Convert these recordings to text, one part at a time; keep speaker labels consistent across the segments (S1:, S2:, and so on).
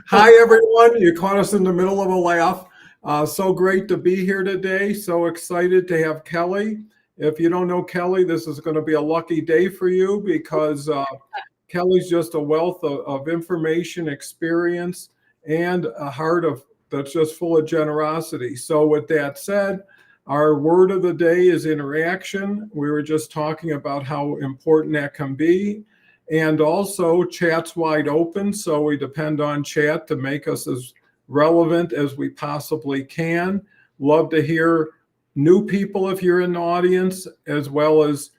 S1: Hi, everyone. You caught us in the middle of a laugh. So great to be here today. So excited to have Kelle. If you don't know Kelle, this is going to be a lucky day for you because Kelle's just a wealth of information, experience, and a heart of that's just full of generosity. So, with that said, our word of the day is interaction. We were just talking about how important that can be. And also, chat's wide open, so we depend on chat to make us as relevant as we possibly can. Love to hear new people if you're in the audience, as well as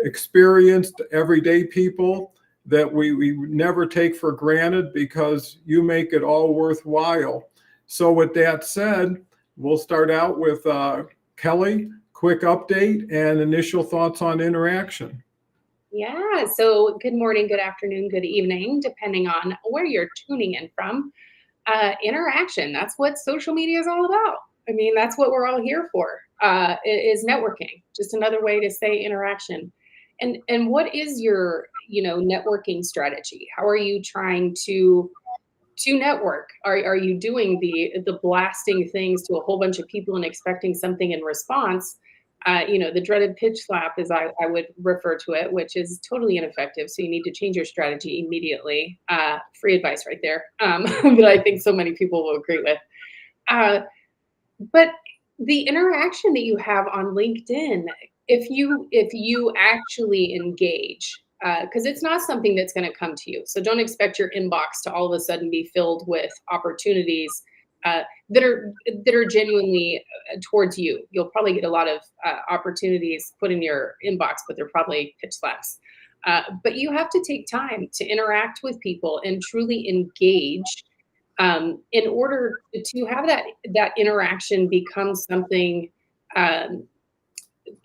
S1: experienced everyday people that we never take for granted because you make it all worthwhile. So, with that said, we'll start out with Kelle, quick update and initial thoughts on interaction.
S2: Yeah, so good morning, good afternoon, good evening, depending on where you're tuning in from. Interaction, that's what social media is all about. I mean, that's what we're all here for, is networking, just another way to say interaction. And what is your, networking strategy? How are you trying to network? Are you doing the blasting things to a whole bunch of people and expecting something in response? The dreaded pitch slap, as I would refer to it, which is totally ineffective. So you need to change your strategy immediately. Free advice right there, that I think so many people will agree with. Uh, but the interaction that you have on LinkedIn, if you actually engage, because it's not something that's going to come to you, so don't expect your inbox to all of a sudden be filled with opportunities that are genuinely towards you. You'll probably get a lot of opportunities put in your inbox, but they're probably pitch slaps. But you have to take time to interact with people and truly engage, in order to have that interaction become something, um,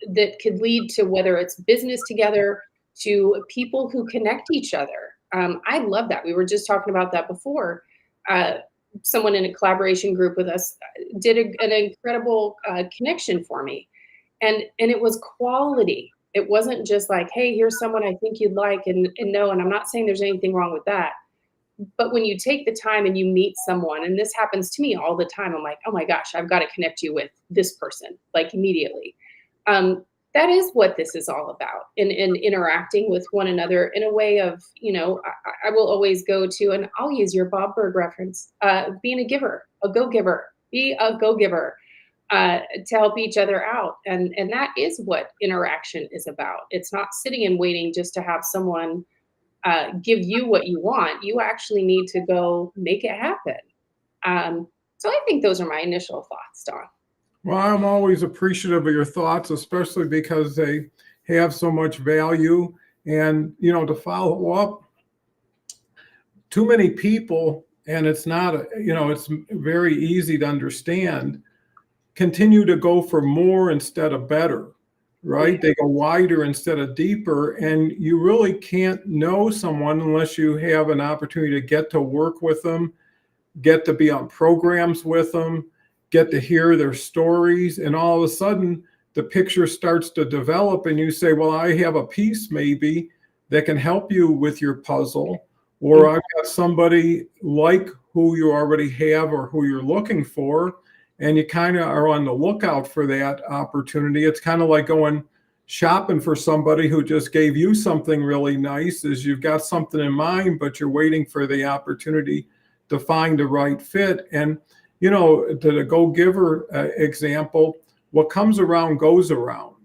S2: that could lead to, whether it's business together, to people who connect each other. I love that. We were just talking about that before. Uh, Someone in a collaboration group with us did an incredible connection for me, and it was quality. It wasn't just like, hey, here's someone I think you'd like, and no, and I'm not saying there's anything wrong with that, but when you take the time and you meet someone, and this happens to me all the time, I'm like, oh my gosh, I've got to connect you with this person, like, immediately. um, that is what this is all about, in interacting with one another in a way of, I will always go to, and I'll use your Bob Berg reference, being a giver, a go-giver, be a go-giver, to help each other out. And that is what interaction is about. It's not sitting and waiting just to have someone give you what you want. You actually need to go make it happen. So I think those are my initial thoughts, Don.
S1: Well, I'm always appreciative of your thoughts, especially because they have so much value. And, to follow up, too many people, and it's not, it's very easy to understand, continue to go for more instead of better,
S2: Yeah.
S1: right? They go wider instead of deeper. And you really can't know someone unless you have an opportunity to get to work with them, get to be on programs with them, get to hear their stories, and all of a sudden the picture starts to develop, and you say, well, I have a piece maybe that can help you with your puzzle, or I've got somebody like who you already have or who you're looking for, and you kind of are on the lookout for that opportunity. It's kind of like going shopping for somebody who just gave you something really nice, is you've got something in mind, but you're waiting for the opportunity to find the right fit. And, to the go giver example, what comes around goes around.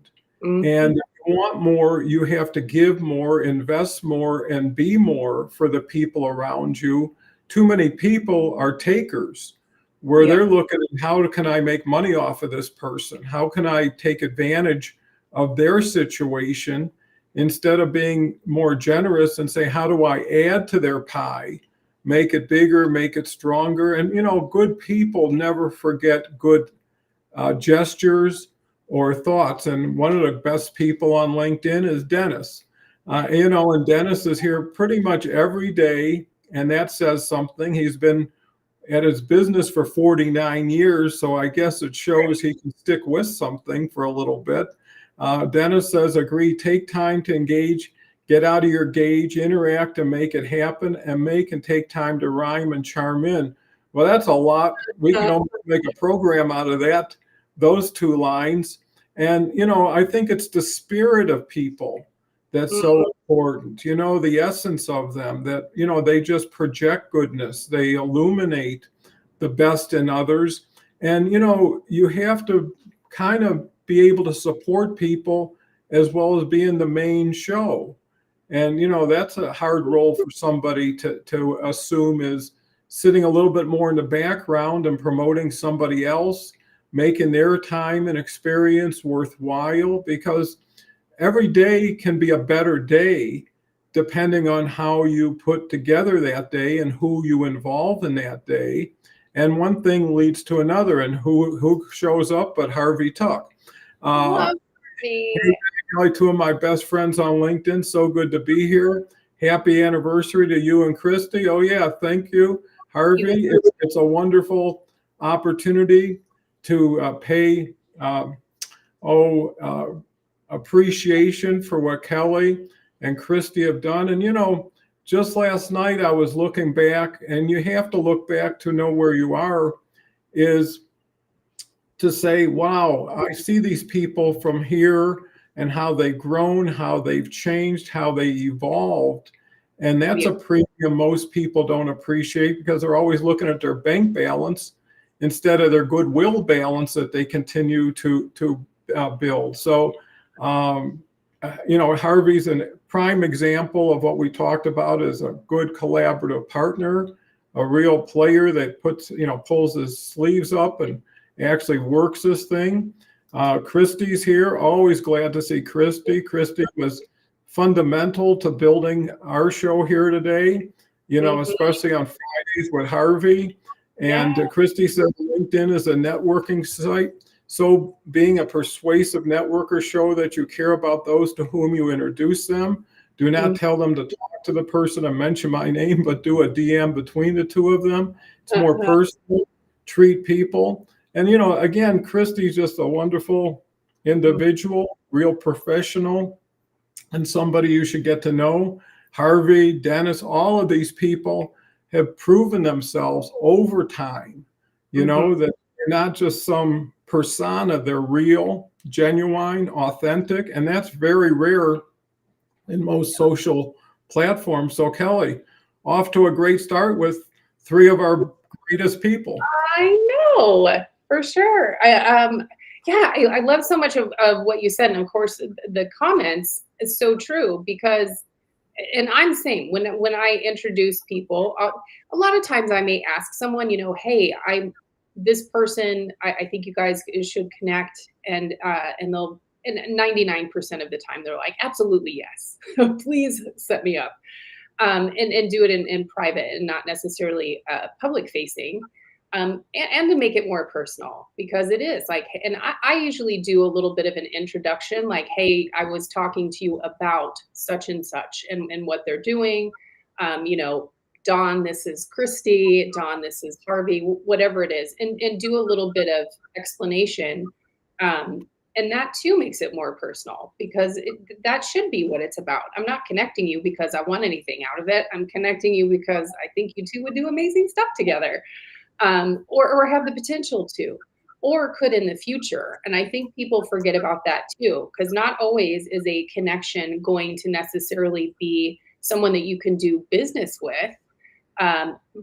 S2: Mhm.
S1: And if you want more, you have to give more, invest more, and be more for the people around you. Too many people are takers, where
S2: Yep.
S1: they're looking at how can I make money off of this person? How can I take advantage of their situation instead of being more generous and say, how do I add to their pie? Make it bigger, make it stronger. And, good people never forget good gestures or thoughts. And one of the best people on LinkedIn is Dennis. And Dennis is here pretty much every day. And that says something. He's been at his business for 49 years. So I guess it shows he can stick with something for a little bit. Dennis says, agree, take time to engage, get out of your gauge, interact and make it happen, and make and take time to rhyme and charm in. Well, that's a lot. We can almost make a program out of that, those two lines. And, I think it's the spirit of people that's so important, the essence of them, that, they just project goodness, they illuminate the best in others. And, you have to kind of be able to support people as well as being the main show. And, that's a hard role for somebody to assume, is sitting a little bit more in the background and promoting somebody else, making their time and experience worthwhile, because every day can be a better day depending on how you put together that day and who you involve in that day. And one thing leads to another, and who shows up but Harvey Tuck.
S2: Love the
S1: Probably two of my best friends on LinkedIn. So good to be here. Happy anniversary to you and Christy. Oh yeah, thank you, Harvey. It's a wonderful opportunity to pay appreciation for what Kelle and Christy have done. And just last night I was looking back, and you have to look back to know where you are, is to say, wow, I see these people from here and how they've grown, how they've changed, how they evolved. And that's a premium most people don't appreciate, because they're always looking at their bank balance instead of their goodwill balance that they continue to build. So, Harvey's a prime example of what we talked about, as a good collaborative partner, a real player that pulls his sleeves up and actually works this thing. Christy's here. Always glad to see Christy. Christy was fundamental to building our show here today, especially on Fridays with Harvey. And Christy said LinkedIn is a networking site. So being a persuasive networker, show that you care about those to whom you introduce them. Do not tell them to talk to the person and mention my name, but do a DM between the two of them. It's more personal. Treat people. And, again, Christy's just a wonderful individual, real professional, and somebody you should get to know. Harvey, Dennis, all of these people have proven themselves over time, that they're not just some persona, they're real, genuine, authentic, and that's very rare in most social platforms. So Kelle, off to a great start with three of our greatest people.
S2: I know, for sure. I love so much of what you said. And of course, the comments is so true, because, and I'm saying, when I introduce people, a lot of times I may ask someone, hey, I'm this person, I think you guys should connect, and 99% of the time they're like, absolutely, yes, please set me up, and do it in private and not necessarily public facing, and to make it more personal, because it is like, and I usually do a little bit of an introduction, like, hey, I was talking to you about such and such and what they're doing, Dawn, this is Christy, Dawn, this is Harvey, whatever it is, and do a little bit of explanation. And that too makes it more personal, because that should be what it's about. I'm not connecting you because I want anything out of it. I'm connecting you because I think you two would do amazing stuff together, or have the potential to, or could in the future. And I think people forget about that too, because not always is a connection going to necessarily be someone that you can do business with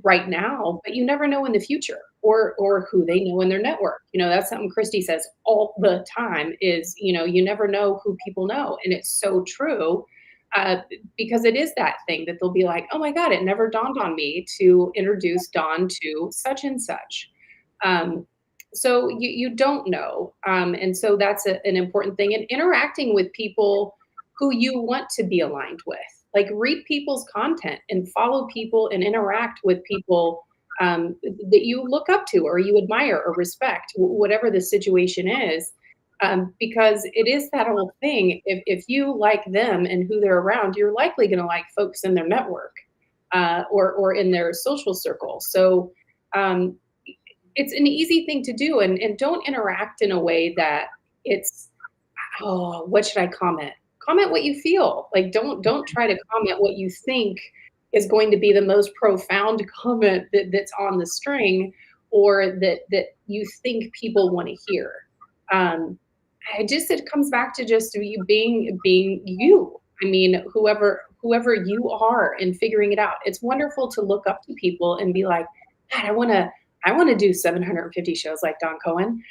S2: right now, but you never know in the future, or who they know in their network. That's something Christy says all the time, is, you never know who people know. And it's so true, because it is that thing that they'll be like, oh my God, it never dawned on me to introduce Dawn to such and such. So you don't know. And so that's an important thing. And interacting with people who you want to be aligned with. Like, read people's content and follow people and interact with people that you look up to, or you admire or respect, whatever the situation is, because it is that whole thing. If you like them and who they're around, you're likely going to like folks in their network, or in their social circle. So it's an easy thing to do, and don't interact in a way that it's, oh, what should I call comment what you feel. Like, don't try to comment what you think is going to be the most profound comment that's on the string, or that you think people want to hear. Um, it comes back to just you being you. I mean, whoever you are, and figuring it out. It's wonderful to look up to people and be like, God, I want to do 750 shows like Don Cohen.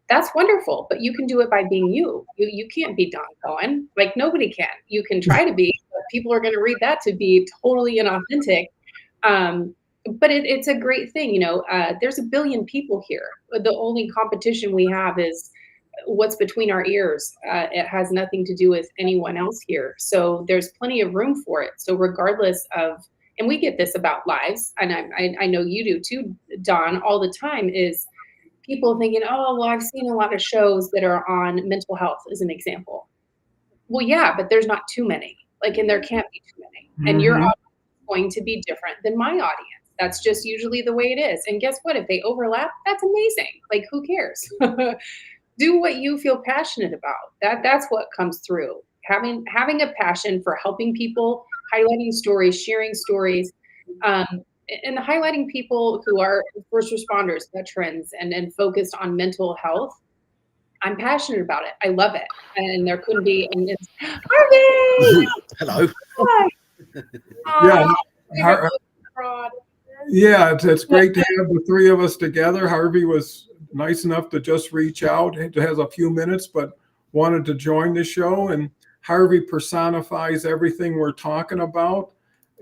S2: That's wonderful, but you can do it by being you. You can't be Don Cohen. Like, nobody can. You can try to be, but people are going to read that to be totally inauthentic. Um, but it's a great thing, there's a billion people here. The only competition we have is what's between our ears. It has nothing to do with anyone else here. So there's plenty of room for it. So regardless of, and we get this about lives, and I know you do too, Don, all the time, is people thinking, oh, well, I've seen a lot of shows that are on mental health, as an example. Well, yeah, but there's not too many. Like, and there can't be too many. And your audience is going to be different than my audience. That's just usually the way it is. And guess what? If they overlap, that's amazing. Like, who cares? Do what you feel passionate about. That's what comes through. Having a passion for helping people, highlighting stories, sharing stories, um, and highlighting people who are first responders, veterans, and focused on mental health. I'm passionate about it. I love it. And there couldn't be, and it's Harvey!
S3: Hello.
S2: Hi.
S1: Yeah.
S2: Favorite fraud.
S1: Yeah, it's great to have the three of us together. Harvey was nice enough to just reach out. It has a few minutes, but wanted to join the show. And Harvey personifies everything we're talking about.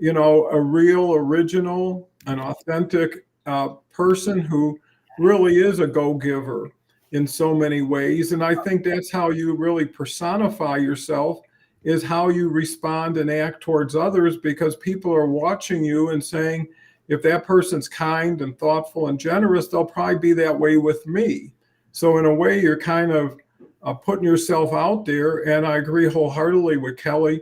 S1: A real, original, an authentic person who really is a go-giver in so many ways. And I think that's how you really personify yourself, is how you respond and act towards others, because people are watching you and saying, if that person's kind and thoughtful and generous, they'll probably be that way with me. So in a way, you're kind of putting yourself out there. And I agree wholeheartedly with Kelle.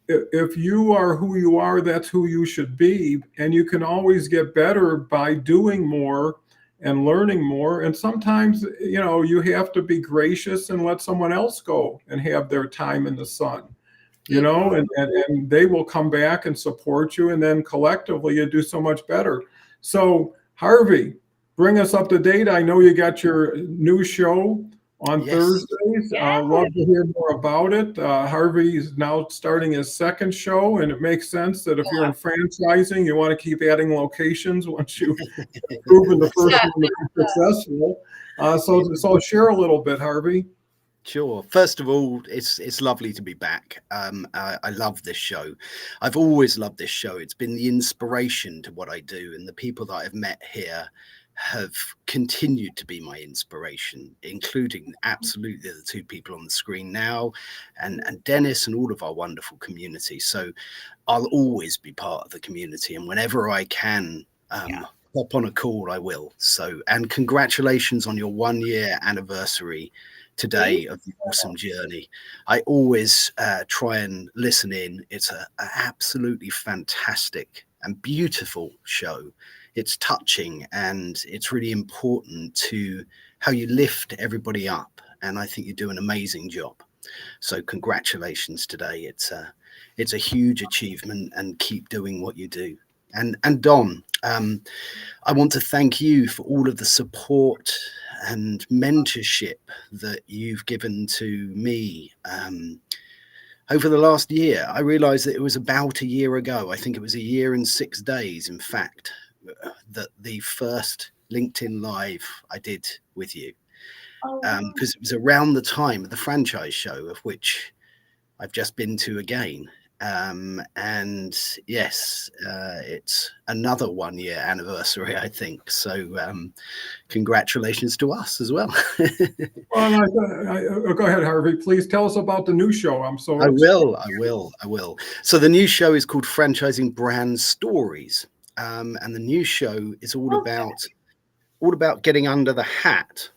S1: If you are who you are, that's who you should be. And you can always get better by doing more and learning more. And sometimes, you have to be gracious and let someone else go and have their time in the sun. And they will come back and support you. And then collectively, you do so much better. So, Harvey, bring us up to date. I know you got your new show on Thursdays. Love to hear more about it. Harvey is now starting his second show, and it makes sense that if you're in franchising, you want to keep adding locations once you've proven the first one to be successful. So share a little bit, Harvey.
S3: Sure. First of all, it's lovely to be back. I love this show. I've always loved this show. It's been the inspiration to what I do, and the people that I've met here have continued to be my inspiration, including absolutely the two people on the screen now, and Dennis and all of our wonderful community. So I'll always be part of the community, and whenever I can hop on a call, I will. So, and congratulations on your 1-year anniversary today of the awesome journey. I always try and listen in. It's an absolutely fantastic and beautiful show. It's touching, and it's really important to how you lift everybody up. And I think you do an amazing job. So congratulations today. It's a huge achievement, and keep doing what you do. And Don, I want to thank you for all of the support and mentorship that you've given to me over the last year. I realized that it was about a year ago. I think it was a year and 6 days, in fact, that the first LinkedIn Live I did with you, because it was around the time of the franchise show, of which I've just been to again. And yes, it's another 1-year anniversary, I think. So congratulations to us as well.
S1: Well, go ahead, Harvey. Please tell us about the new show.
S3: I will. So the new show is called Franchising Brand Stories. And the new show is all about getting under the hat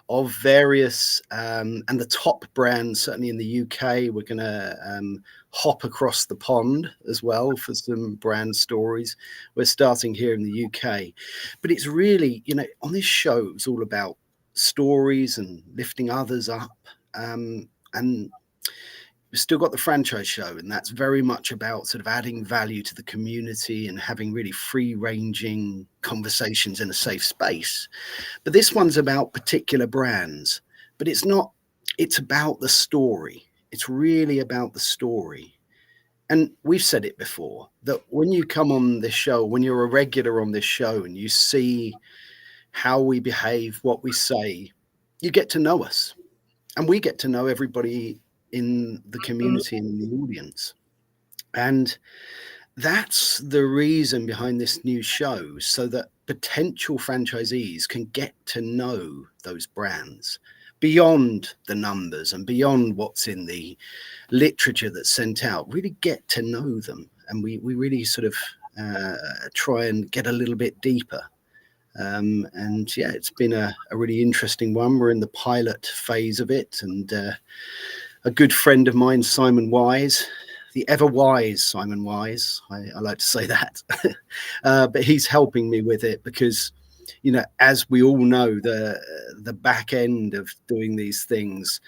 S3: of various and the top brands. Certainly in the UK, we're going to hop across the pond as well for some brand stories. We're starting here in the UK, but it's really, on this show, it's all about stories and lifting others up. And we've still got the franchise show, and that's very much about sort of adding value to the community and having really free-ranging conversations in a safe space. But this one's about particular brands, but it's not, it's about the story. It's really about the story. And we've said it before, that when you come on this show, when you're a regular on this show and you see how we behave, what we say, you get to know us. And we get to know everybody in the community and in the audience. And that's the reason behind this new show, so that potential franchisees can get to know those brands beyond the numbers and beyond what's in the literature that's sent out, really get to know them. And we really sort of try and get a little bit deeper. And yeah, it's been a really interesting one. We're in the pilot phase of it, and a good friend of mine, Simon Wise, the ever wise Simon Wise, I like to say that, but he's helping me with it because, you know, as we all know, the back end of doing these things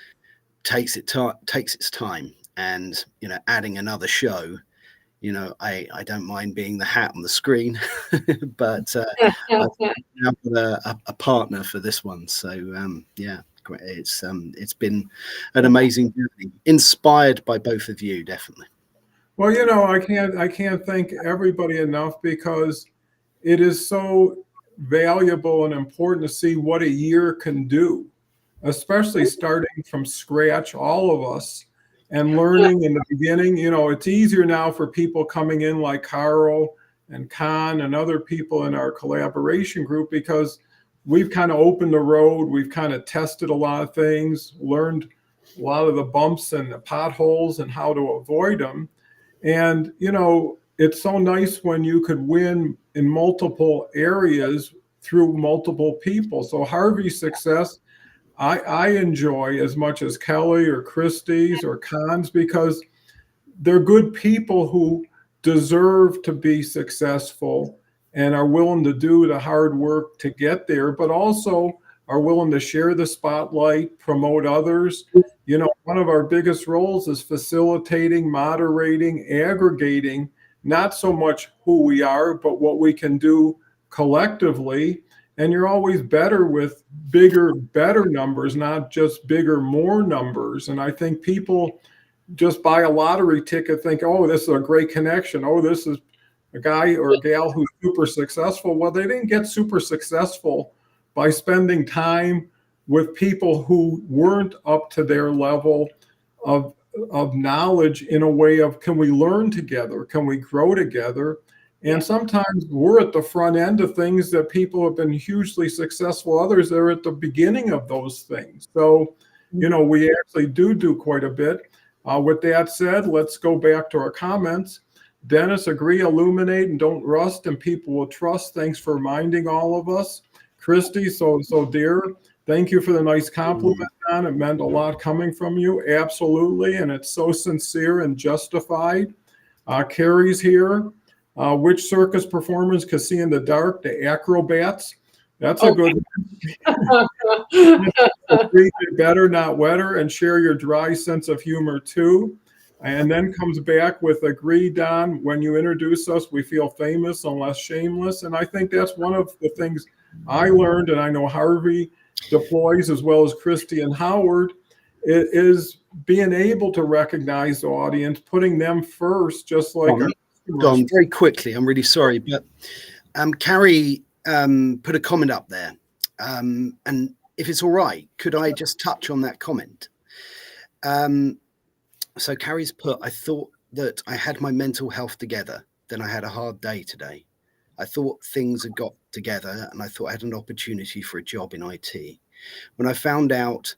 S3: takes its time, and you know, adding another show, you know, I don't mind being the hat on the screen, but I've now got a partner for this one. So yeah, great. It's been an amazing journey, inspired by both of you, definitely.
S1: Well, you know, I can't thank everybody enough, because it is so valuable and important to see what a year can do, especially starting from scratch, all of us, and learning in the beginning. You know, it's easier now for people coming in like Carl and Con and other people in our collaboration group, because we've kind of opened the road. We've kind of tested a lot of things, learned a lot of the bumps and the potholes and how to avoid them. And, you know, it's so nice when you could win in multiple areas through multiple people. So Harvey's success, I enjoy as much as Kelly or Christie's or Con's, because they're good people who deserve to be successful and are willing to do the hard work to get there, but also are willing to share the spotlight, promote others. You know, one of our biggest roles is facilitating, moderating, aggregating, not so much who we are, but what we can do collectively. And you're always better with bigger, better numbers, not just bigger, more numbers. And I think people just buy a lottery ticket, think, oh, this is a great connection. Oh, this is a guy or a gal who's super successful. Well, they didn't get super successful by spending time with people who weren't up to their level of knowledge, in a way of, can we learn together? Can we grow together? And sometimes we're at the front end of things that people have been hugely successful. Others are at the beginning of those things. So, you know, we actually do quite a bit. With that said, let's go back to our comments. Dennis, agree, illuminate, and don't rust, and people will trust. Thanks for reminding all of us. Christy, so dear, thank you for the nice compliment, Don. It meant a lot coming from you. Absolutely. And it's so sincere and justified. Carrie's here. Which circus performers can see in the dark? The acrobats. That's a good one. Better, not wetter, and share your dry sense of humor too. And then comes back with, agree, Don, when you introduce us, we feel famous unless shameless. And I think that's one of the things I learned, and I know Harvey deploys, as well as Christy and Howard, is being able to recognize the audience, putting them first, just like
S3: Don, very quickly, I'm really sorry, but Carrie put a comment up there. And if it's all right, could I just touch on that comment? So Carrie's put, I thought that I had my mental health together. Then I had a hard day today. I thought things had got together, and I thought I had an opportunity for a job in IT. When I found out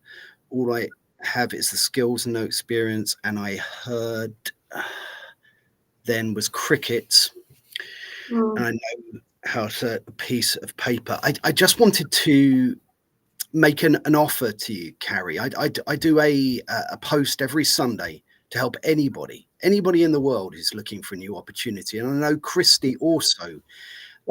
S3: all I have is the skills and no experience, and I heard then was crickets, and I know how to a piece of paper. I just wanted to make an offer to you, Carrie. I do a post every Sunday to help anybody in the world who's looking for a new opportunity. And I know Christy also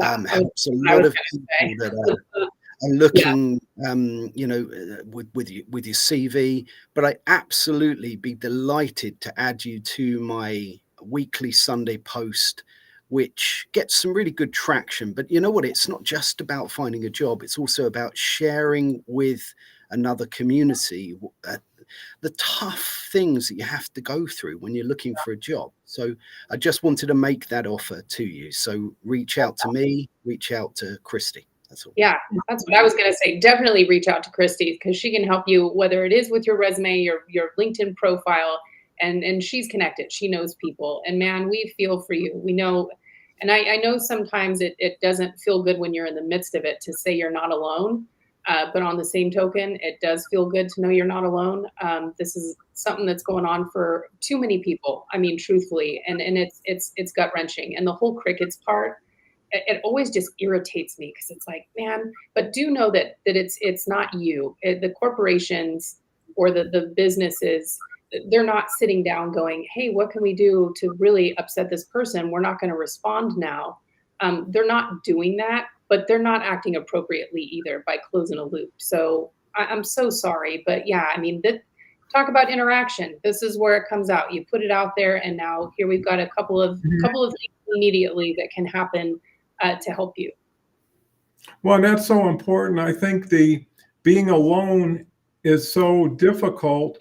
S3: helps a lot of people that and looking, with your CV. But I absolutely be delighted to add you to my weekly Sunday post, which gets some really good traction. But you know what? It's not just about finding a job. It's also about sharing with another community the tough things that you have to go through when you're looking for a job. So I just wanted to make that offer to you. So reach out to me, reach out to Christy. That's all.
S2: Yeah, that's what I was going to say. Definitely reach out to Christy because she can help you, whether it is with your resume, your LinkedIn profile, and she's connected. She knows people. And man, we feel for you. We know, and I know sometimes it doesn't feel good when you're in the midst of it to say you're not alone. But on the same token, it does feel good to know you're not alone. This is something that's going on for too many people. I mean, truthfully, and it's gut wrenching. And the whole crickets part, it always just irritates me because it's like, man. But do know that it's not you. The corporations or the businesses, they're not sitting down going, hey, what can we do to really upset this person? We're not going to respond now. They're not doing that, but they're not acting appropriately either by closing a loop. So I'm so sorry, but yeah, I mean, talk about interaction. This is where it comes out. You put it out there, and now here we've got a couple of things immediately that can happen to help you.
S1: Well, that's so important. I think the being alone is so difficult,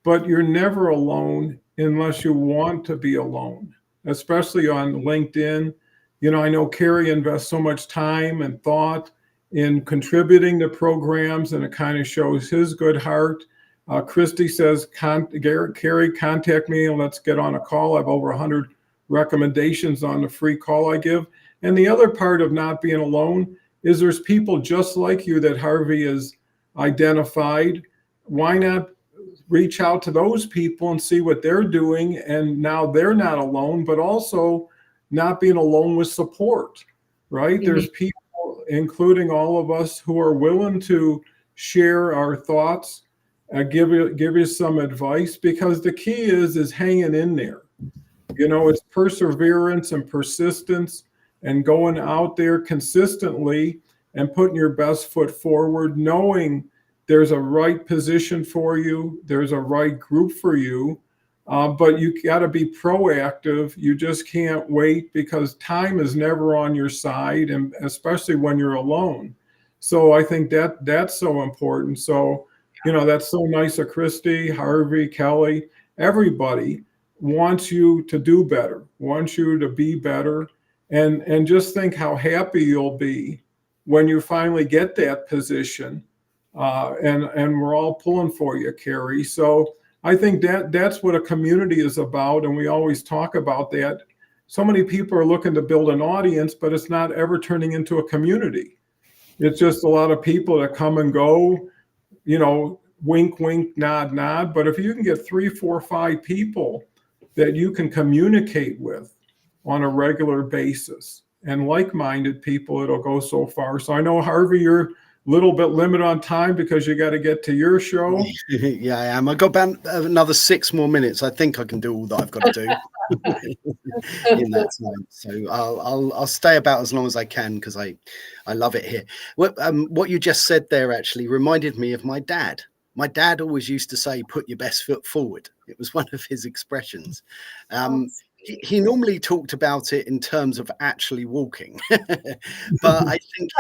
S1: but you're never alone unless you want to be alone, especially on LinkedIn. You know, I know Kerry invests so much time and thought in contributing to programs, and it kind of shows his good heart. Christy says, Kerry, contact me and let's get on a call. I have over 100 recommendations on the free call I give. And the other part of not being alone is there's people just like you that Harvey has identified. Why not reach out to those people and see what they're doing? And now they're not alone, but also not being alone with support, right? Mm-hmm. There's people, including all of us, who are willing to share our thoughts, give you some advice, because the key is hanging in there. You know, it's perseverance and persistence and going out there consistently and putting your best foot forward, knowing there's a right position for you, there's a right group for you, but you got to be proactive. You just can't wait, because time is never on your side, and especially when you're alone. So I think that's so important. So, you know, that's so nice of Christy, Harvey, Kelly. Everybody wants you to do better, wants you to be better. And just think how happy you'll be when you finally get that position. And we're all pulling for you, Kerry. So I think that's what a community is about. And we always talk about that. So many people are looking to build an audience, but it's not ever turning into a community. It's just a lot of people that come and go, you know, wink, wink, nod, nod. But if you can get 3, 4, 5 people that you can communicate with on a regular basis, and like-minded people, it'll go so far. So I know, Harvey, you're a little bit limited on time because you got to get to your show.
S3: Yeah, I am. I got about another 6 more minutes. I think I can do all that I've got to do in that time. So I'll stay about as long as I can, because I love it here. What you just said there actually reminded me of my dad. My dad always used to say, "Put your best foot forward." It was one of his expressions. He normally talked about it in terms of actually walking, but I think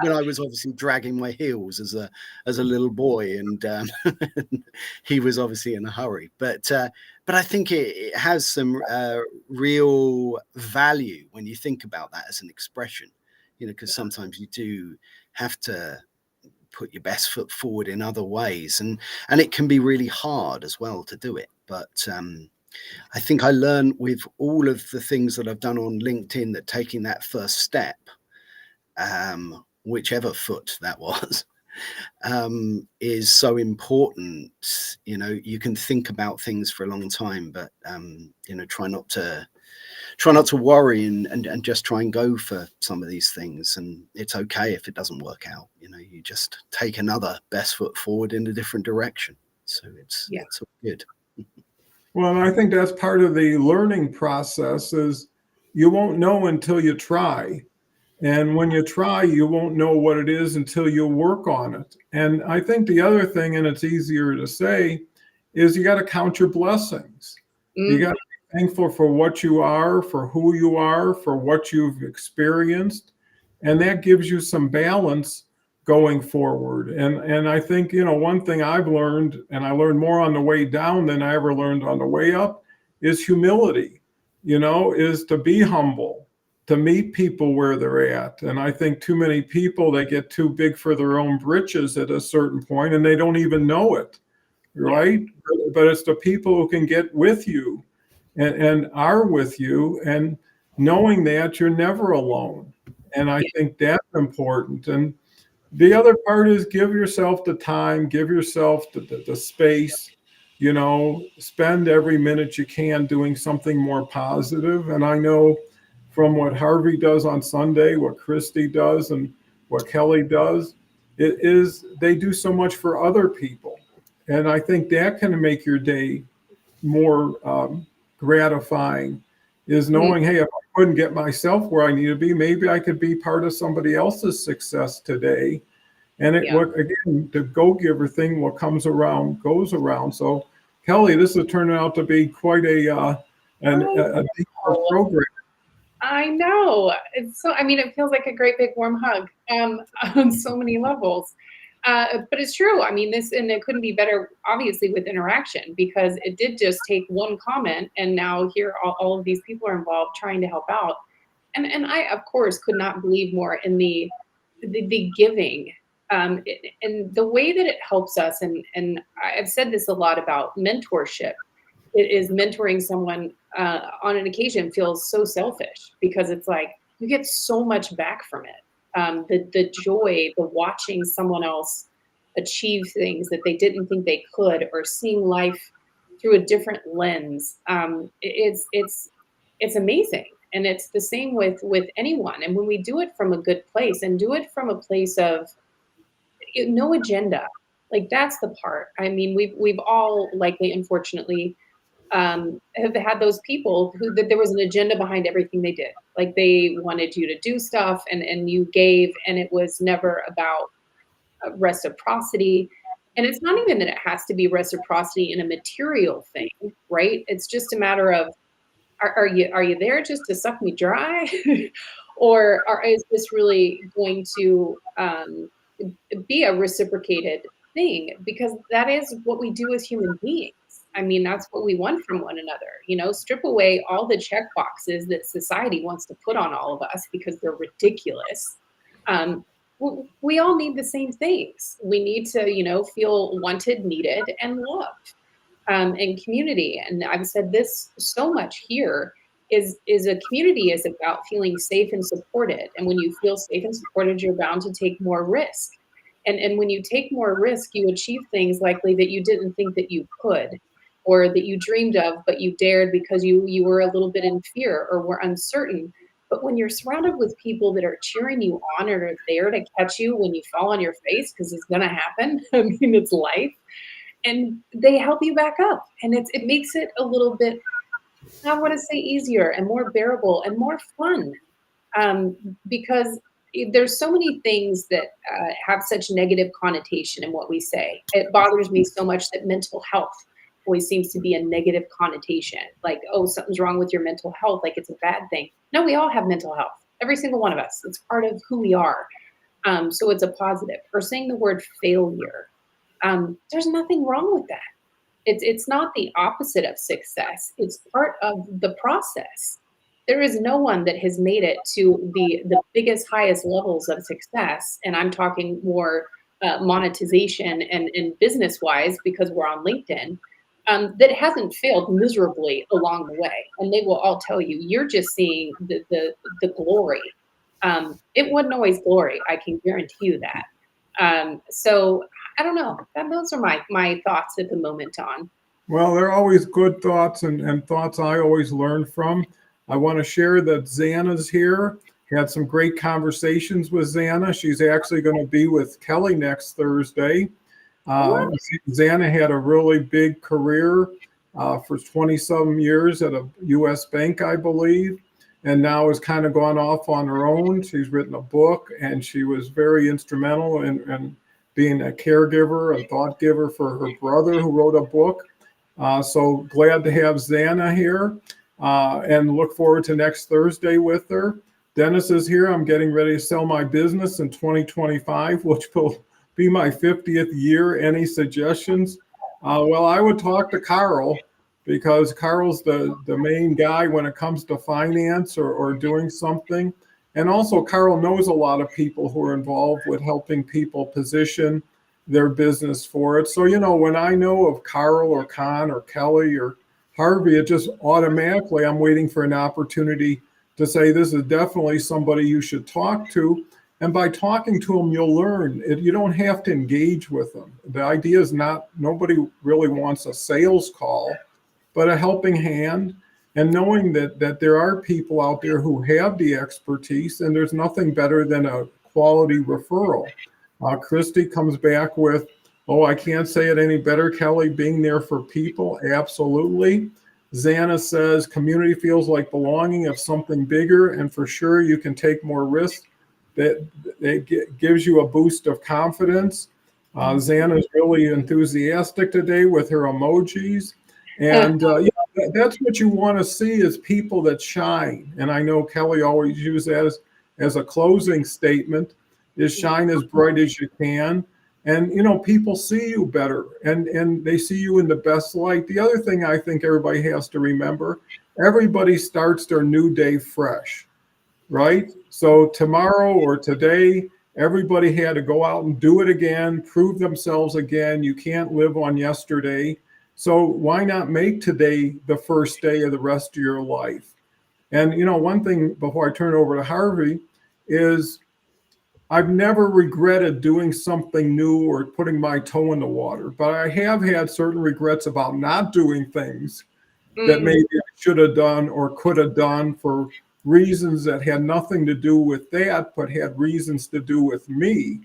S3: when I was obviously dragging my heels as a little boy, and he was obviously in a hurry. But I think it has some real value when you think about that as an expression, you know, because sometimes you do have to put your best foot forward in other ways, and it can be really hard as well to do it. But I think I learned with all of the things that I've done on LinkedIn that taking that first step, whichever foot that was, is so important. You know, you can think about things for a long time, but you know, try not to worry and just try and go for some of these things. And it's okay if it doesn't work out. You know, you just take another best foot forward in a different direction. So it's all good.
S1: Well, I think that's part of the learning process, is you won't know until you try. And when you try, you won't know what it is until you work on it. And I think the other thing, and it's easier to say, is you got to count your blessings. You got to be thankful for what you are, for who you are, for what you've experienced. And that gives you some balance going forward. And I think, one thing I've learned, and I learned more on the way down than I ever learned on the way up, is humility, is to be humble, to meet people where they're at. And I think too many people, they get too big for their own britches at a certain point and they don't even know it, right? But it's the people who can get with you and are with you, and knowing that you're never alone. And I think that's important. And the other part is give yourself the time, give yourself the space, spend every minute you can doing something more positive. And I know from what Harvey does on Sunday, what Christy does, and what Kelle does, they do so much for other people. And I think that can make your day more gratifying, is knowing, hey, if I couldn't get myself where I need to be, maybe I could be part of somebody else's success today. And again, the go-giver thing, what comes around goes around. So, Kelle, this is turning out to be quite a deeper program.
S2: I know. It feels like a great big warm hug on so many levels. But it's true. And it couldn't be better, obviously, with interaction, because it did just take one comment, and now here all of these people are involved trying to help out. And I, of course, could not believe more in the giving, and the way that it helps us. And I've said this a lot about mentorship. It is mentoring someone on an occasion feels so selfish, because it's like you get so much back from it. The joy, the watching someone else achieve things that they didn't think they could, or seeing life through a different lens. It's amazing. And it's the same with anyone. And when we do it from a good place, and do it from a place of no agenda, like that's the part. We've all likely, unfortunately, have had those people who that there was an agenda behind everything they did. Like they wanted you to do stuff, and you gave, and it was never about reciprocity. And it's not even that it has to be reciprocity in a material thing, right? It's just a matter of, are you there just to suck me dry? Or is this really going to be a reciprocated thing? Because that is what we do as human beings. That's what we want from one another. Strip away all the check boxes that society wants to put on all of us because they're ridiculous. We all need the same things. We need to, feel wanted, needed, and loved, and community. And I've said this so much here, is a community is about feeling safe and supported. And when you feel safe and supported, you're bound to take more risk. And when you take more risk, you achieve things likely that you didn't think that you could, or that you dreamed of, but you dared because you were a little bit in fear or were uncertain. But when you're surrounded with people that are cheering you on, or are there to catch you when you fall on your face, because it's going to happen. It's life. And they help you back up. And it makes it a little bit, I want to say, easier and more bearable and more fun. Because there's so many things that have such negative connotation in what we say. It bothers me so much that mental health always seems to be a negative connotation. Like, oh, something's wrong with your mental health, like it's a bad thing. No, we all have mental health. Every single one of us. It's part of who we are. So it's a positive. Or saying the word failure. There's nothing wrong with that. It's not the opposite of success. It's part of the process. There is no one that has made it to the biggest, highest levels of success. And I'm talking more monetization and business-wise, because we're on LinkedIn, that hasn't failed miserably along the way. And they will all tell you, you're just seeing the glory. It wasn't always glory. I can guarantee you that. So I don't know. Those are my thoughts at the moment on.
S1: Well, they're always good thoughts, and thoughts I always learn from. I want to share that Xana's here. Had some great conversations with Xana. She's actually going to be with Kelle next Thursday. Xana had a really big career for 20-some years at a U.S. bank, I believe. and now has kind of gone off on her own. She's written a book, and she was very instrumental in being a caregiver and thought giver for her brother, who wrote a book. So glad to have Xana here, and look forward to next Thursday with her. Dennis is here. I'm getting ready to sell my business in 2025, which will be my 50th year. Any suggestions? Well, I would talk to Carl, because Carl's the main guy when it comes to finance or doing something. And also Carl knows a lot of people who are involved with helping people position their business for it. So, when I know of Carl or Con or Kelly or Harvey, it just automatically, I'm waiting for an opportunity to say, this is definitely somebody you should talk to. And by talking to them, you'll learn. You don't have to engage with them. The idea is not, nobody really wants a sales call, but a helping hand, and knowing that there are people out there who have the expertise, and there's nothing better than a quality referral. Christy comes back with, oh, I can't say it any better, Kelly, being there for people. Absolutely. Xana says community feels like belonging of something bigger, and for sure you can take more risks. That gives you a boost of confidence. Xana is really enthusiastic today with her emojis. And that's what you want to see, is people that shine. And I know Kelly always uses as a closing statement, is shine as bright as you can. And, people see you better, and they see you in the best light. The other thing I think everybody has to remember, everybody starts their new day fresh, right? So tomorrow or today, everybody had to go out and do it again, prove themselves again. You can't live on yesterday. So why not make today the first day of the rest of your life? And, one thing before I turn it over to Harvey is, I've never regretted doing something new or putting my toe in the water, but I have had certain regrets about not doing things that maybe I should have done or could have done for reasons that had nothing to do with that, but had reasons to do with me,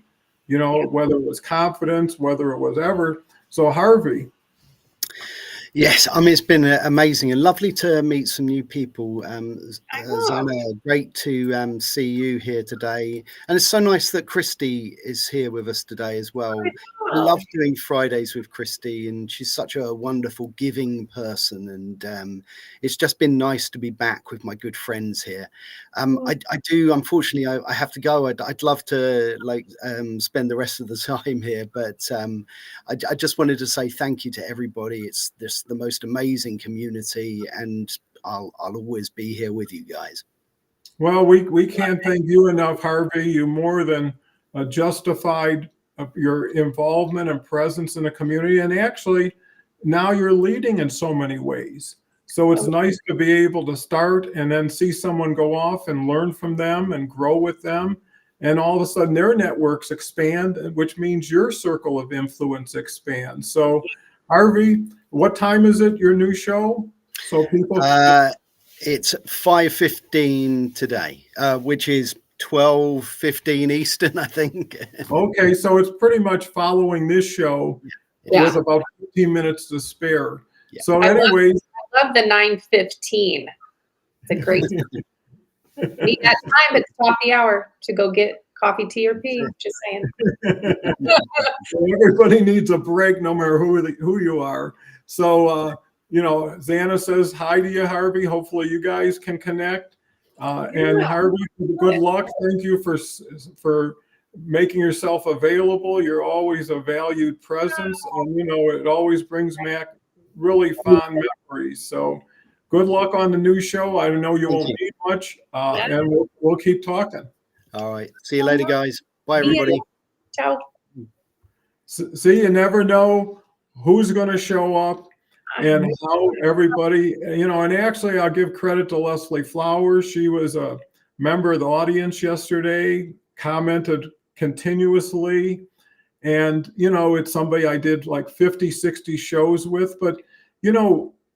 S1: whether it was confidence, whether it was ever. So Harvey.
S3: Yes, it's been amazing and lovely to meet some new people. Xana, great to see you here today. And it's so nice that Christy is here with us today as well. I love doing Fridays with Christy, and she's such a wonderful, giving person. And it's just been nice to be back with my good friends here. I do, unfortunately, I have to go. I'd love to spend the rest of the time here, but I just wanted to say thank you to everybody. It's the most amazing community, and I'll always be here with you guys.
S1: Well, we can't thank you enough, Harvey. You more than justified your involvement and presence in the community, and actually now you're leading in so many ways. So it's nice to be able to start and then see someone go off and learn from them and grow with them, and all of a sudden their networks expand, which means your circle of influence expands. So Harvey, what time is it, your new show? So people.
S3: It's 5:15 today, which is 12:15 Eastern, I think.
S1: Okay, so it's pretty much following this show with about 15 minutes to spare. Yeah. So anyways.
S2: I love the 9:15. It's a great time. Need that time, it's coffee hour to go get coffee, tea, or pee. Just saying.
S1: Everybody needs a break, no matter who you are. So, Xana says hi to you, Harvey. Hopefully you guys can connect. And Harvey, good luck. Thank you for making yourself available. You're always a valued presence. And, it always brings back really fond memories. So good luck on the new show. I know you won't need much, and we'll keep talking.
S3: All right. See you later, guys. Bye, everybody.
S2: Ciao.
S1: See, you never know who's going to show up and how everybody, and actually I'll give credit to Leslie Flowers. She was a member of the audience yesterday, commented continuously. And, it's somebody I did like 50, 60 shows with. But,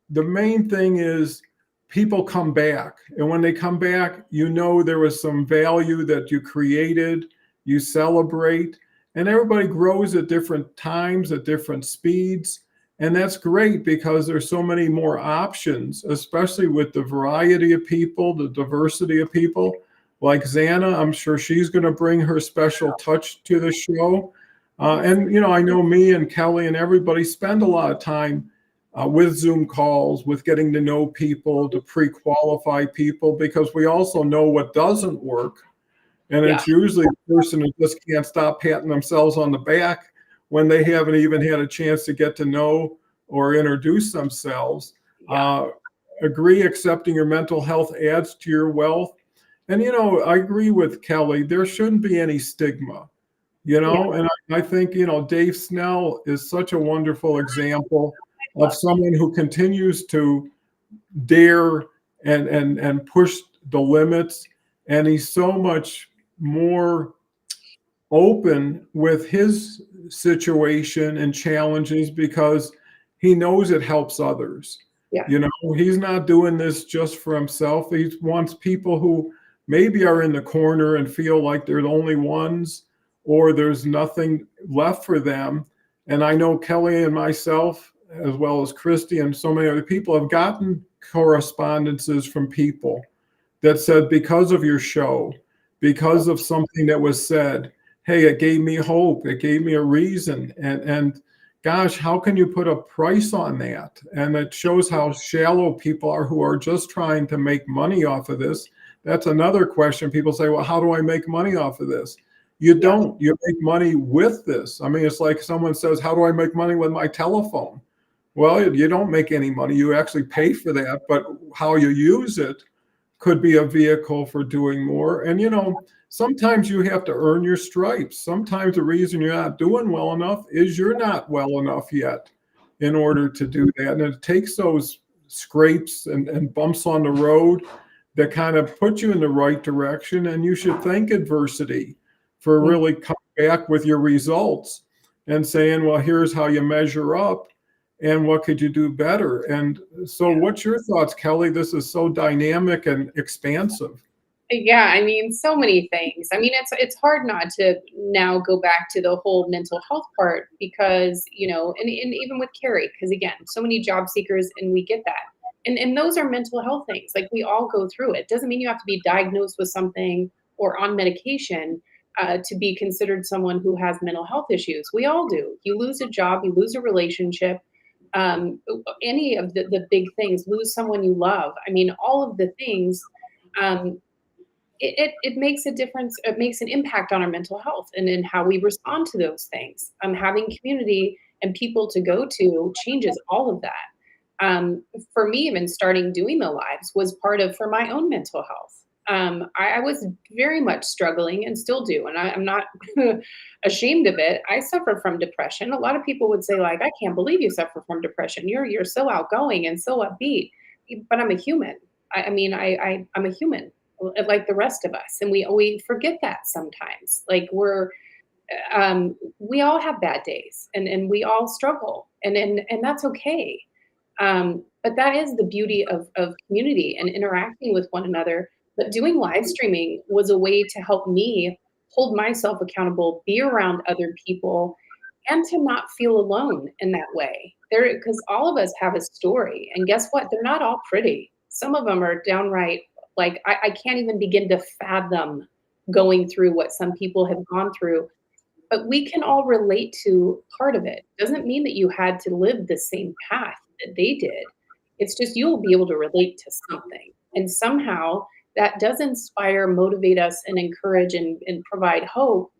S1: the main thing is people come back. And when they come back, there was some value that you created, you celebrate. And everybody grows at different times, at different speeds. And that's great because there's so many more options, especially with the variety of people, the diversity of people. Like Xana, I'm sure she's going to bring her special touch to the show. And, you know, I know me and Kelly and everybody spend a lot of time with Zoom calls, with getting to know people, to pre-qualify people, because we also know what doesn't work. And
S2: Yeah.
S1: it's usually the person who just can't stop patting themselves on the back when they haven't even had a chance to get to know or introduce themselves.
S2: Yeah.
S1: Agree, accepting your mental health adds to your wealth. And, you know, I agree with Kelly. There shouldn't be any stigma, you
S2: Yeah.
S1: know, and I think, you know, Dave Snell is such a wonderful example of someone who continues to dare and push the limits. And he's so much more open with his situation and challenges because he knows it helps others.
S2: Yeah.
S1: You know, he's not doing this just for himself. He wants people who maybe are in the corner and feel like they're the only ones or there's nothing left for them. And I know Kelly and myself, as well as Christy and so many other people, have gotten correspondences from people that said, because of your show, because of something that was said, hey, it gave me hope, it gave me a reason. And gosh, how can you put a price on that? And it shows how shallow people are who are just trying to make money off of this. That's another question. People say, well, how do I make money off of this? You don't. You make money with this. I mean, it's like someone says, how do I make money with my telephone? Well, you don't make any money. You actually pay for that, but how you use it could be a vehicle for doing more. And, you know, sometimes you have to earn your stripes. Sometimes the reason you're not doing well enough is you're not well enough yet in order to do that. And it takes those scrapes and bumps on the road that kind of put you in the right direction. And you should thank adversity for really coming back with your results and saying, well, here's how you measure up and what could you do better. And so what's your thoughts, Kelly? This is so dynamic and expansive.
S2: Yeah, I mean, so many things. I mean, it's hard not to now go back to the whole mental health part because, you know, and even with Carrie, because again, so many job seekers and we get that. And those are mental health things. Like we all go through it. Doesn't mean you have to be diagnosed with something or on medication to be considered someone who has mental health issues. We all do. You lose a job, you lose a relationship, um, any of the big things, lose someone you love. I mean, all of the things. Um, it makes a difference. It makes an impact on our mental health and in how we respond to those things. Having community and people to go to changes all of that. For me, even starting doing the lives was part of for my own mental health. I was very much struggling and still do, and I'm not ashamed of it. I suffer from depression. A lot of people would say, like, I can't believe you suffer from depression. You're so outgoing and so upbeat, but I'm a human. I mean, I'm a human like the rest of us, and we forget that sometimes. Like we all have bad days, and we all struggle, and that's okay. But that is the beauty of community and interacting with one another. But doing live streaming was a way to help me hold myself accountable, be around other people, and to not feel alone in that way. There, because all of us have a story, and guess what? They're not all pretty. Some of them are downright like I can't even begin to fathom going through what some people have gone through. But we can all relate to part of it. Doesn't mean that you had to live the same path that they did. It's just you'll be able to relate to something. And somehow that does inspire, motivate us, and encourage and provide hope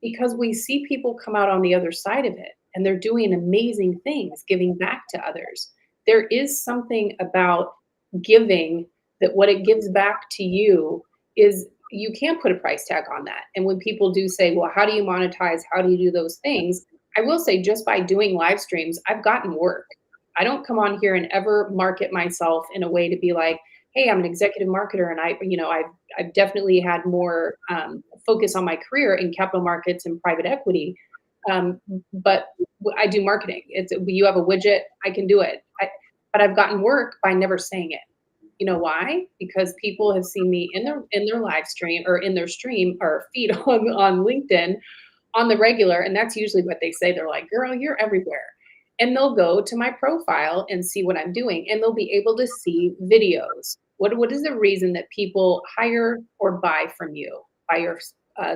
S2: because we see people come out on the other side of it and they're doing amazing things, giving back to others. There is something about giving that what it gives back to you is you can't put a price tag on that. And when people do say, well, how do you monetize? How do you do those things? I will say just by doing live streams, I've gotten work. I don't come on here and ever market myself in a way to be like, hey, I'm an executive marketer and I've definitely had more focus on my career in capital markets and private equity. But I do marketing. You have a widget, I can do it. But I've gotten work by never saying it. You know why? Because people have seen me in their live stream or in their stream or feed on LinkedIn on the regular, and that's usually what they say. They're like, "Girl, you're everywhere." and they'll go to my profile and see what I'm doing, and they'll be able to see videos. What is the reason that people hire or buy from you, buy your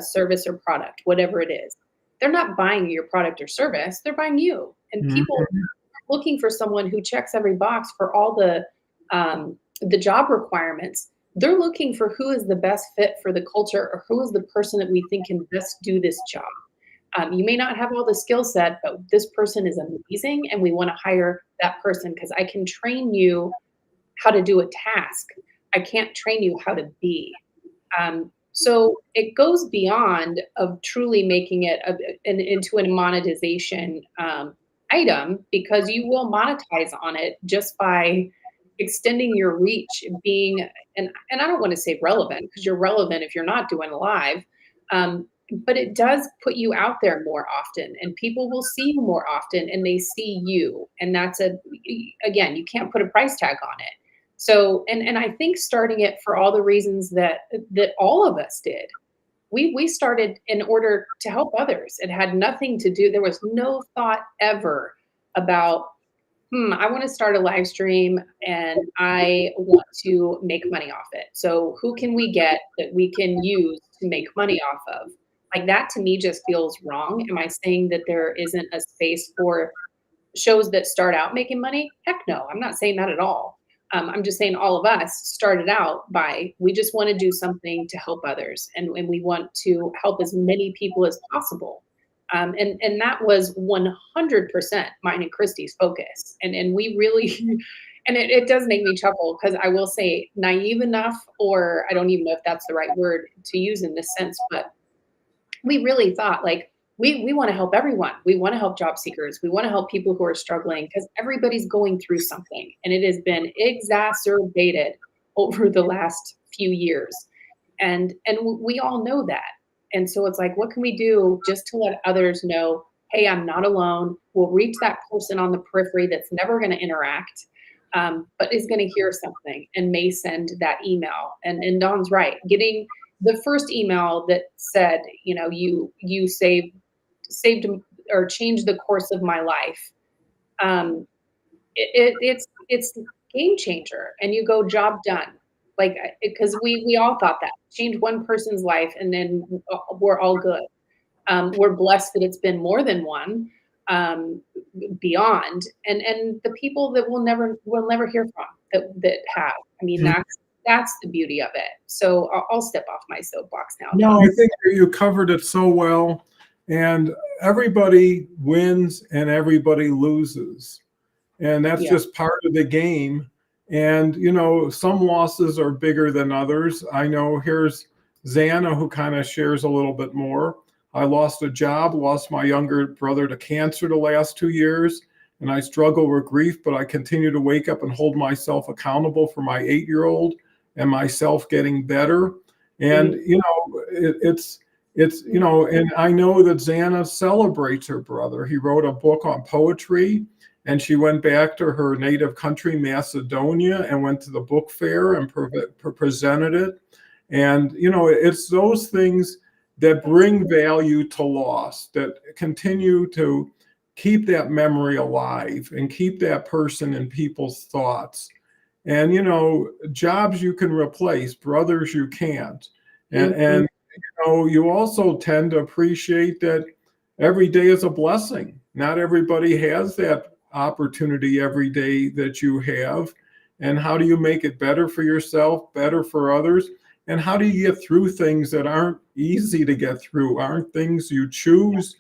S2: service or product, whatever it is? They're not buying your product or service; they're buying you. And people
S1: Mhm.
S2: are looking for someone who checks every box for all the job requirements. They're looking for who is the best fit for the culture, or who is the person that we think can best do this job. You may not have all the skill set, but this person is amazing, and we want to hire that person because I can train you how to do a task. I can't train you how to be. So it goes beyond of truly making it into a monetization item, because you will monetize on it just by extending your reach, being and I don't want to say relevant, because you're relevant if you're not doing live. But it does put you out there more often, and people will see you more often, and they see you, and that's again, you can't put a price tag on it. So, and I think starting it for all the reasons that all of us did. We started in order to help others. It had nothing to do, there was no thought ever about, I want to start a live stream and I want to make money off it. So who can we get that we can use to make money off of? Like, that to me just feels wrong. Am I saying that there isn't a space for shows that start out making money? Heck no, I'm not saying that at all. I'm just saying all of us started out by, we just want to do something to help others, and we want to help as many people as possible. And that was 100% mine and Christy's focus. And we really, and it does make me chuckle, because I will say naive enough, or I don't even know if that's the right word to use in this sense, but we really thought, like, we want to help everyone. We want to help job seekers. We want to help people who are struggling, because everybody's going through something, and it has been exacerbated over the last few years. And we all know that. And so it's like, what can we do just to let others know, hey, I'm not alone. We'll reach that person on the periphery that's never going to interact, but is going to hear something and may send that email. And Dawn's right. Getting the first email that said, you saved or changed the course of my life. It's game changer, and you go, job done. Like, because we all thought that, change one person's life and then we're all good. We're blessed that it's been more than one, beyond, and the people that we'll never hear from, that have. I mean, that's the beauty of it. So I'll step off my soapbox now.
S1: No, I think you covered it so well. And everybody wins and everybody loses. And that's
S2: Yeah.
S1: just part of the game. And, some losses are bigger than others. I know here's Xana, who kind of shares a little bit more. I lost a job, lost my younger brother to cancer the last 2 years, and I struggle with grief, but I continue to wake up and hold myself accountable for my 8-year-old and myself getting better. And, it's, and I know that Xana celebrates her brother. He wrote a book on poetry, and she went back to her native country, Macedonia, and went to the book fair and presented it. And, it's those things that bring value to loss, that continue to keep that memory alive and keep that person in people's thoughts. And, jobs you can replace, brothers you can't. And you also tend to appreciate that every day is a blessing. Not everybody has that opportunity every day that you have. And how do you make it better for yourself, better for others? And how do you get through things that aren't easy to get through, aren't things you choose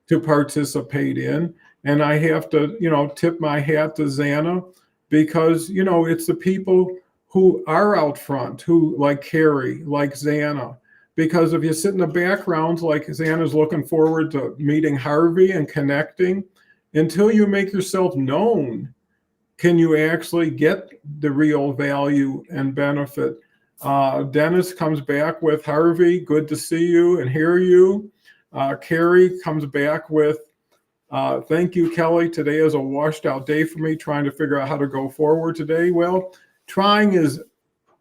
S1: to participate in? And I have to, tip my hat to Xana, because, it's the people who are out front, who, like Carrie, like Xana. Because if you sit in the background, like Xana's looking forward to meeting Harvey and connecting, until you make yourself known, can you actually get the real value and benefit. Dennis comes back with, Harvey, good to see you and hear you. Carrie comes back with, thank you, Kelle. Today is a washed out day for me, trying to figure out how to go forward today. Well, trying is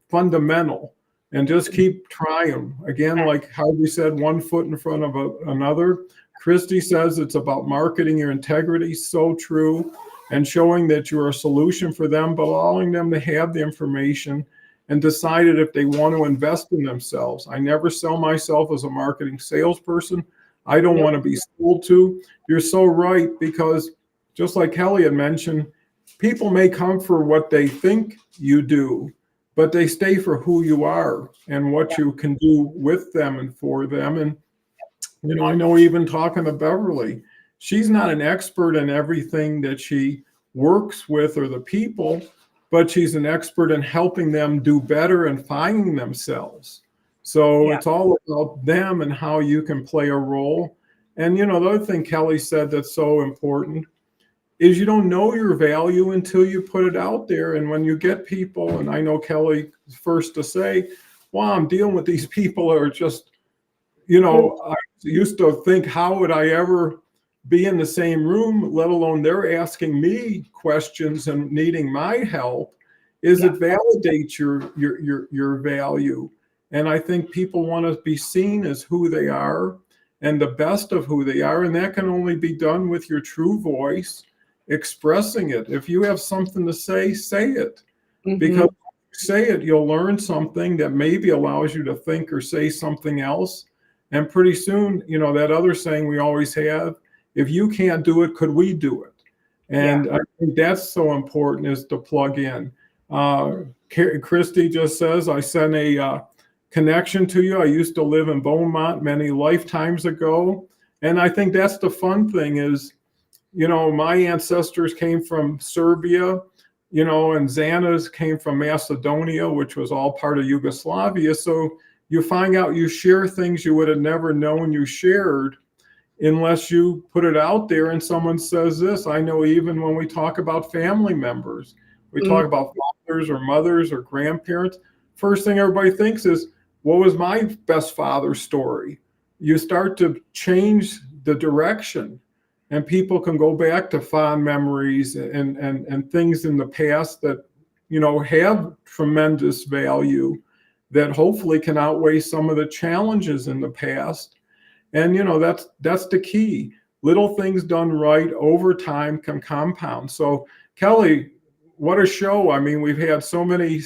S1: fundamental. and just keep trying. Again, like how we said, one foot in front of another. Christy says it's about marketing your integrity. So true. And showing that you're a solution for them, but allowing them to have the information and decided if they want to invest in themselves. I never sell myself as a marketing salesperson. I don't want to be sold to. You're so right, because just like Kelle had mentioned, people may come for what they think you do, but they stay for who you are and what you can do with them and for them. And, I know even talking to Beverly, she's not an expert in everything that she works with or the people, but she's an expert in helping them do better and finding themselves. So it's all about them and how you can play a role. And, the other thing Kelle said that's so important is you don't know your value until you put it out there. And when you get people, and I know Kelle is first to say, wow, I'm dealing with these people that are just, I used to think, how would I ever be in the same room, let alone they're asking me questions and needing my help. It validates your value. And I think people want to be seen as who they are and the best of who they are. And that can only be done with your true voice, expressing it. If you have something to say it. Because if you say it, you'll learn something that maybe allows you to think or say something else. And pretty soon, that other saying we always have, if you can't do it, could we do it? And I think that's so important, is to plug in. Christy just says, I sent a connection to you. I used to live in Beaumont many lifetimes ago. And I think that's the fun thing is, my ancestors came from Serbia, and Xana's came from Macedonia, which was all part of Yugoslavia. So you find out you share things you would have never known you shared unless you put it out there and someone says this. I know even when we talk about family members, we talk about fathers or mothers or grandparents, first thing everybody thinks is, what was my best father's story? You start to change the direction, and people can go back to fond memories and things in the past that, have tremendous value that hopefully can outweigh some of the challenges in the past. And, that's the key. Little things done right over time can compound. So, Kelle, what a show. I mean, we've had so many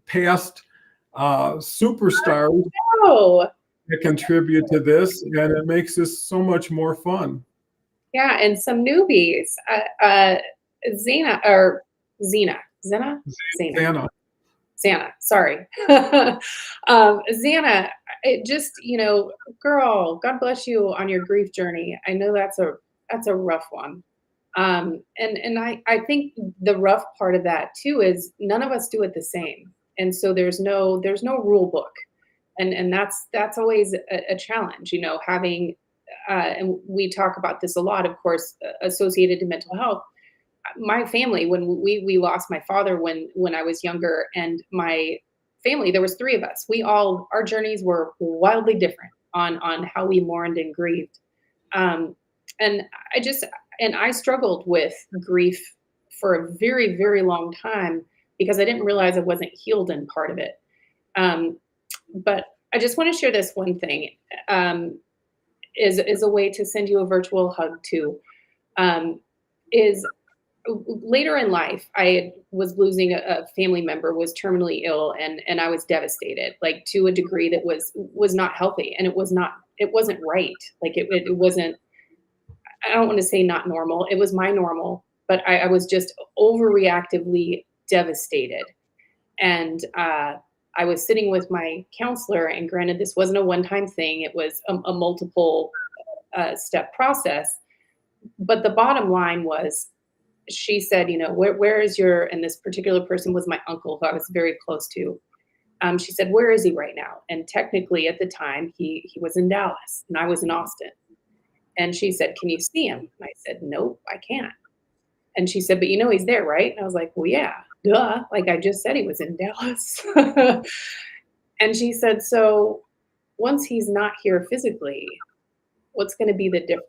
S1: past superstars that contribute to this, and it makes this so much more fun.
S2: Yeah, and some newbies. Xana. Sorry. Xana, it just, girl, God bless you on your grief journey. I know that's a rough one. And I think the rough part of that too is none of us do it the same. And so there's no rule book. And that's always a challenge, having, and we talk about this a lot, of course, associated to mental health. My family, when we lost my father when I was younger, and my family, there was 3 of us. Our journeys were wildly different on how we mourned and grieved. And I struggled with grief for a very, very long time because I didn't realize I wasn't healed in part of it. But I just want to share this one thing, is a way to send you a virtual hug too. Is later in life, I was losing a family member, was terminally ill, and I was devastated, like to a degree that was not healthy, and it wasn't right. Like it wasn't, I don't want to say not normal. It was my normal, but I was just overreactively devastated. And I was sitting with my counselor, and granted, this wasn't a one-time thing. It was a multiple step process. But the bottom line was, she said, where is and this particular person was my uncle, who I was very close to. She said, where is he right now? And technically at the time, he was in Dallas and I was in Austin. And she said, can you see him? And I said, nope, I can't. And she said, but he's there, right? And I was like, well, yeah, duh. Like I just said he was in Dallas. And she said, so once he's not here physically, what's going to be the difference?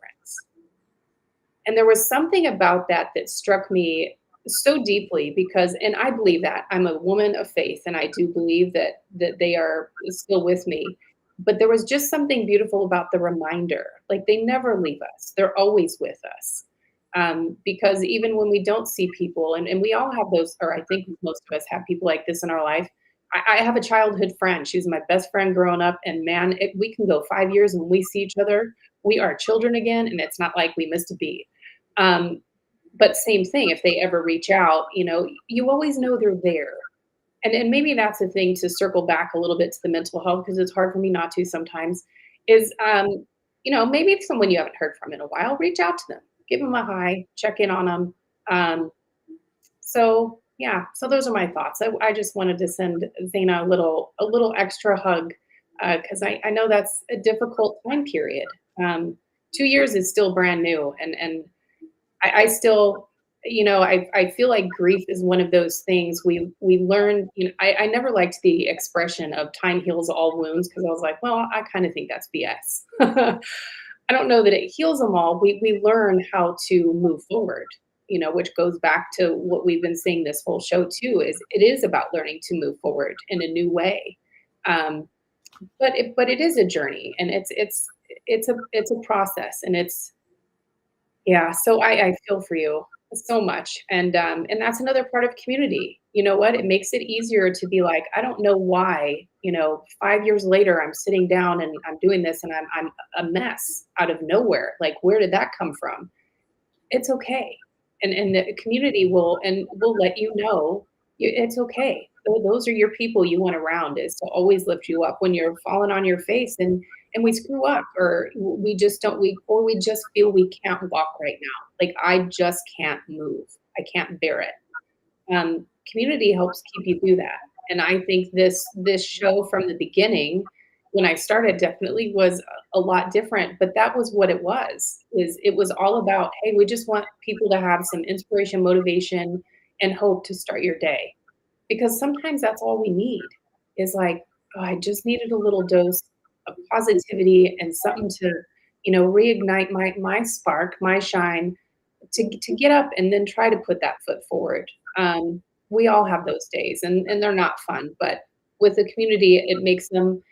S2: And there was something about that struck me so deeply because, and I believe that I'm a woman of faith, and I do believe that they are still with me. But there was just something beautiful about the reminder. Like they never leave us; they're always with us. Because even when we don't see people, and we all have those, or I think most of us have people like this in our life. I have a childhood friend. She was my best friend growing up, and man, we can go 5 years and when we see each other, we are children again, and it's not like we missed a beat. Um, but same thing, if they ever reach out, you always know they're there. And maybe that's the thing to circle back a little bit to the mental health, because it's hard for me not to sometimes, is, maybe if someone you haven't heard from in a while, reach out to them, give them a hi, check in on them. So yeah, so those are my thoughts. I just wanted to send Zaina a little extra hug, because I know that's a difficult time period. 2 years is still brand new, and I still, I feel like grief is one of those things we learn. I never liked the expression of time heals all wounds, because I was like, well, I kind of think that's BS. I don't know that it heals them all. We learn how to move forward, which goes back to what we've been saying this whole show too, is it is about learning to move forward in a new way. Um, but it is a journey, and it's a process, and it's, yeah, so I feel for you so much, and that's another part of community. You know what? It makes it easier to be like, I don't know why, 5 years later, I'm sitting down and I'm doing this, and I'm a mess out of nowhere. Like, where did that come from? It's okay, and the community will let you know it's okay. Those are your people you want around, is to always lift you up when you're falling on your face and we screw up, or we just don't we just feel we can't walk right now. Like, I just can't move. I can't bear it. Community helps keep you through that. And I think this show from the beginning, when I started, definitely was a lot different, but that was what it was. Is it was all about, hey, we just want people to have some inspiration, motivation, and hope to start your day. Because sometimes that's all we need, is like, oh, I just needed a little dose of positivity and something to, reignite my spark, my shine, to get up and then try to put that foot forward. We all have those days, and they're not fun, but with the community, it makes them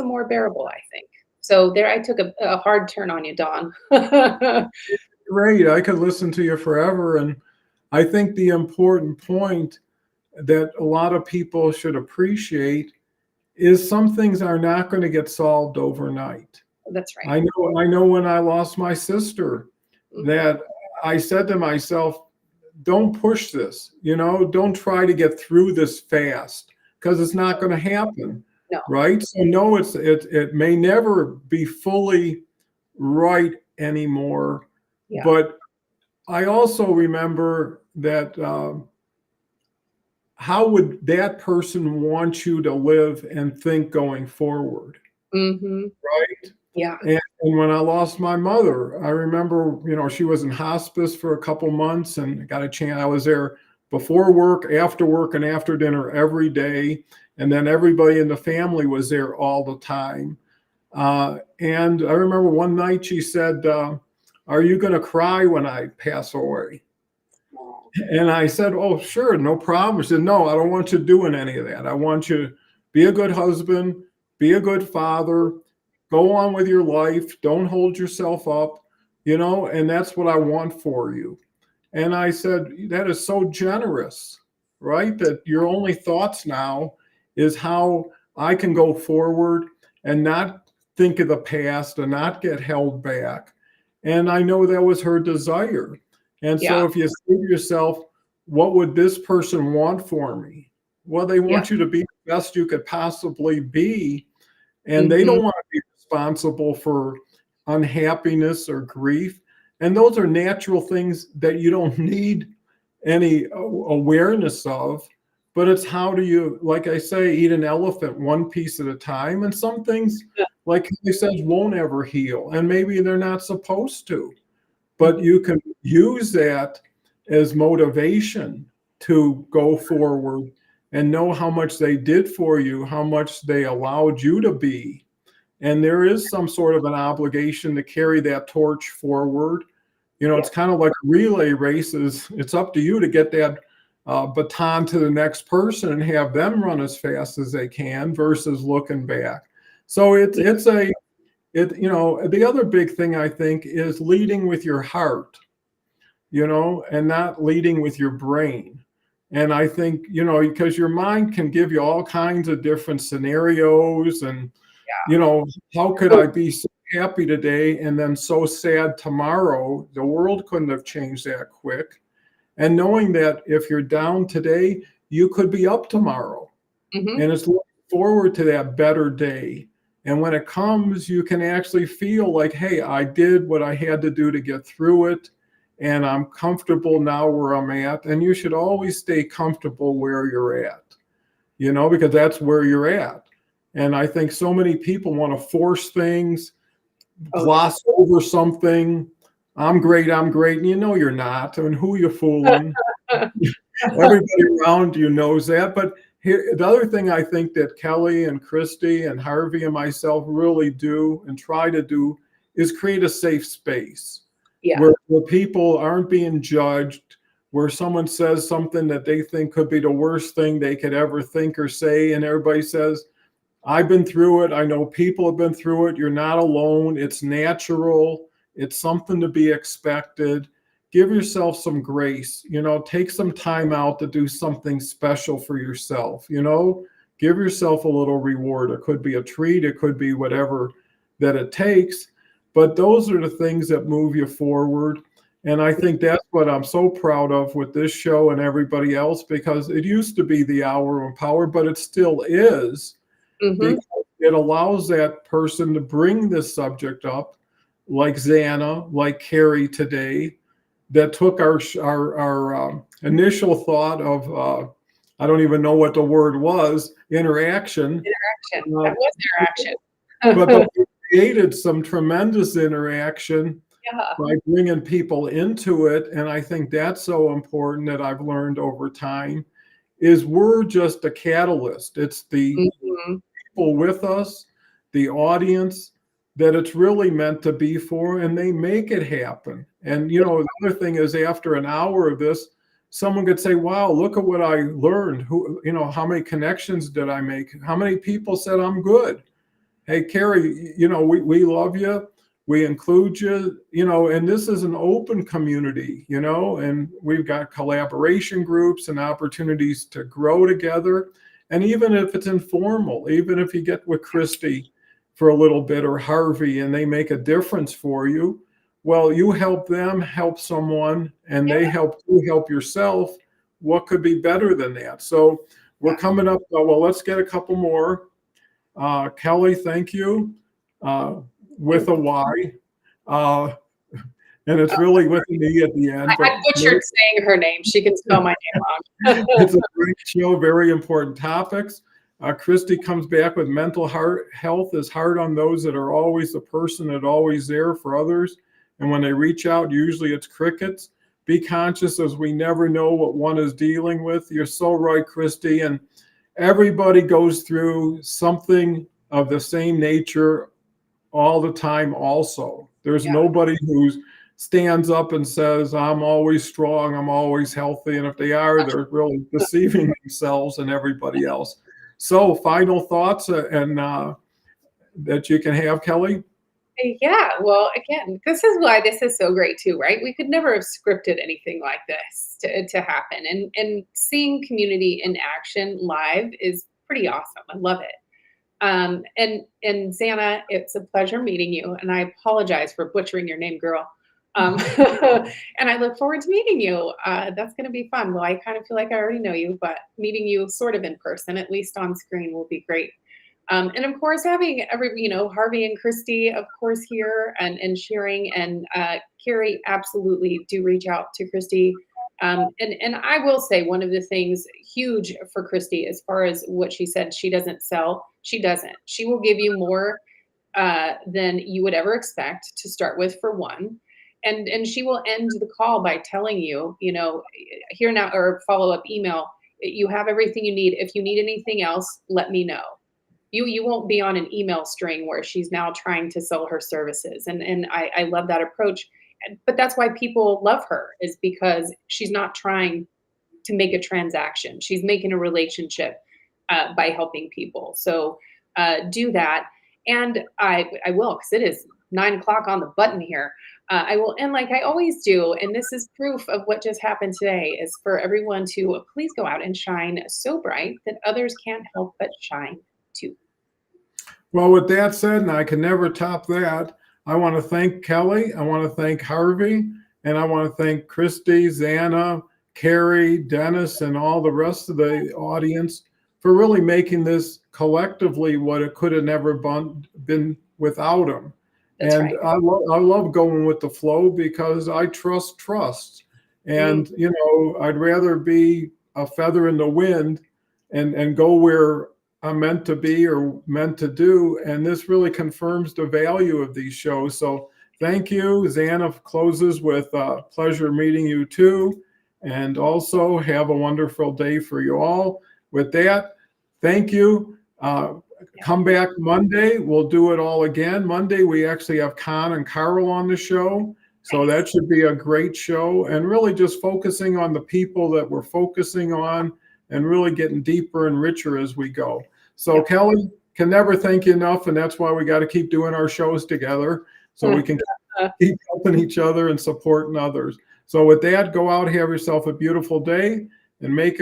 S2: more bearable, I think. So there, I took a hard turn on you, Dawn.
S1: Great. I could listen to you forever. And I think the important point that a lot of people should appreciate is some things are not going to get solved overnight.
S2: That's right.
S1: I know when I lost my sister,
S2: Mhm.
S1: that I said to myself, don't push this, don't try to get through this fast, because it's not going to happen.
S2: No.
S1: Right. So no, it may never be fully right anymore.
S2: Yeah.
S1: But I also remember that, how would that person want you to live and think going forward?
S2: Hmm.
S1: Right.
S2: Yeah.
S1: And when I lost my mother, I remember, she was in hospice for a couple months, and got a chance. I was there before work, and after dinner every day. And then everybody in the family was there all the time. And I remember one night she said, are you going to cry when I pass away? And I said, oh, sure, no problem. She said, no, I don't want you doing any of that. I want you to be a good husband, be a good father, go on with your life. Don't hold yourself up, and that's what I want for you. And I said, that is so generous, right? That your only thoughts now is how I can go forward and not think of the past and not get held back. And I know that was her desire. And so
S2: Yeah.
S1: if you say to yourself, what would this person want for me? Well, they want you to be the best you could possibly be. And they don't want to be responsible for unhappiness or grief. And those are natural things that you don't need any awareness of. But it's how do you, like I say, eat an elephant one piece at a time. And some things, like he says, won't ever heal. And maybe they're not supposed to. But you can use that as motivation to go forward and know how much they did for you, how much they allowed you to be. And there is some sort of an obligation to carry that torch forward. It's kind of like relay races. It's up to you to get that baton to the next person and have them run as fast as they can versus looking back. So the other big thing I think is leading with your heart, and not leading with your brain. And I think, because your mind can give you all kinds of different scenarios and, how could I be so happy today and then so sad tomorrow? The world couldn't have changed that quick. And knowing that if you're down today, you could be up tomorrow.
S2: Mm-hmm.
S1: And it's looking forward to that better day. And when it comes, you can actually feel like, hey, I did what I had to do to get through it. And I'm comfortable now where I'm at. And you should always stay comfortable where you're at, because that's where you're at. And I think so many people want to force things, gloss over something. I'm great. And you're not. I mean, who are you fooling? Everybody around you knows that. But here, the other thing I think that Kelly and Christy and Harvey and myself really do and try to do is create a safe space.
S2: Yeah.
S1: Where people aren't being judged, where someone says something that they think could be the worst thing they could ever think or say, and everybody says, I've been through it. I know people have been through it. You're not alone. It's natural. It's something to be expected. Give yourself some grace, take some time out to do something special for yourself, give yourself a little reward. It could be a treat. It could be whatever that it takes. But those are the things that move you forward. And I think that's what I'm so proud of with this show and everybody else, because it used to be the Hour of Power, but it still is.
S2: Mm-hmm.
S1: Because it allows that person to bring this subject up, like Xana, like Carrie today, that took our initial thought of, I don't even know what the word was, interaction.
S2: That was interaction.
S1: But created some tremendous interaction by bringing people into it. And I think that's so important that I've learned over time is we're just a catalyst. It's the people with us, the audience that it's really meant to be for, and they make it happen. And, the other thing is after an hour of this, someone could say, wow, look at what I learned. How many connections did I make? How many people said I'm good? Hey, Carrie, we love you. We include you, and this is an open community, and we've got collaboration groups and opportunities to grow together. And even if it's informal, even if you get with Christy for a little bit or Harvey and they make a difference for you, well, you help them help someone and they help you help yourself. What could be better than that? So we're coming up. Well, let's get a couple more. Kelly, thank you, with a Y. And it's really with an E at the end.
S2: I butchered saying her name. She can spell my name wrong.
S1: It's a great show, very important topics. Christy comes back with mental health is hard on those that are always the person that always there for others. And when they reach out, usually it's crickets. Be conscious as we never know what one is dealing with. You're so right, Christy. And everybody goes through something of the same nature all the time also. There's nobody who stands up and says, I'm always strong, I'm always healthy. And if they are, they're really deceiving themselves and everybody else. So final thoughts and that you can have, Kelly?
S2: Yeah, well, again, this is why this is so great too, right? We could never have scripted anything like this to happen. And seeing community in action live is pretty awesome. I love it. And Xana, it's a pleasure meeting you. And I apologize for butchering your name, girl. And I look forward to meeting you. That's going to be fun. Well, I kind of feel like I already know you, but meeting you sort of in person, at least on screen, will be great. And of course, having Harvey and Christy, of course, here and sharing, and Carrie, absolutely do reach out to Christy. And I will say one of the things huge for Christy, as far as what she said, she doesn't sell. She doesn't. She will give you more than you would ever expect to start with, for one. And she will end the call by telling you, here now, or follow-up email, you have everything you need. If you need anything else, let me know. You won't be on an email string where she's now trying to sell her services. And I love that approach. but that's why people love her, is because she's not trying to make a transaction. She's making a relationship by helping people. So do that. And I will, because it is 9 o'clock on the button here. I will end like I always do. And this is proof of what just happened today, is for everyone to please go out and shine so bright that others can't help but shine too.
S1: Well, with that said, and I can never top that, I want to thank Kelly. I want to thank Harvey. And I want to thank Christy, Xana, Carrie, Dennis, and all the rest of the audience for really making this collectively what it could have never been without them.
S2: That's
S1: And
S2: right.
S1: I love going with the flow because I trust. And, you know, I'd rather be a feather in the wind and go where I'm meant to be or meant to do. And this really confirms the value of these shows. So thank you. Xana closes with pleasure meeting you too. And also have a wonderful day for you all. With that, thank you. Come back Monday. We'll do it all again. Monday, we actually have Con and Carol on the show. So that should be a great show, and really just focusing on the people that we're focusing on and really getting deeper and richer as we go. So Kelly, can never thank you enough. And that's why we got to keep doing our shows together so we can keep helping each other and supporting others. So with that, go out, have yourself a beautiful day and make it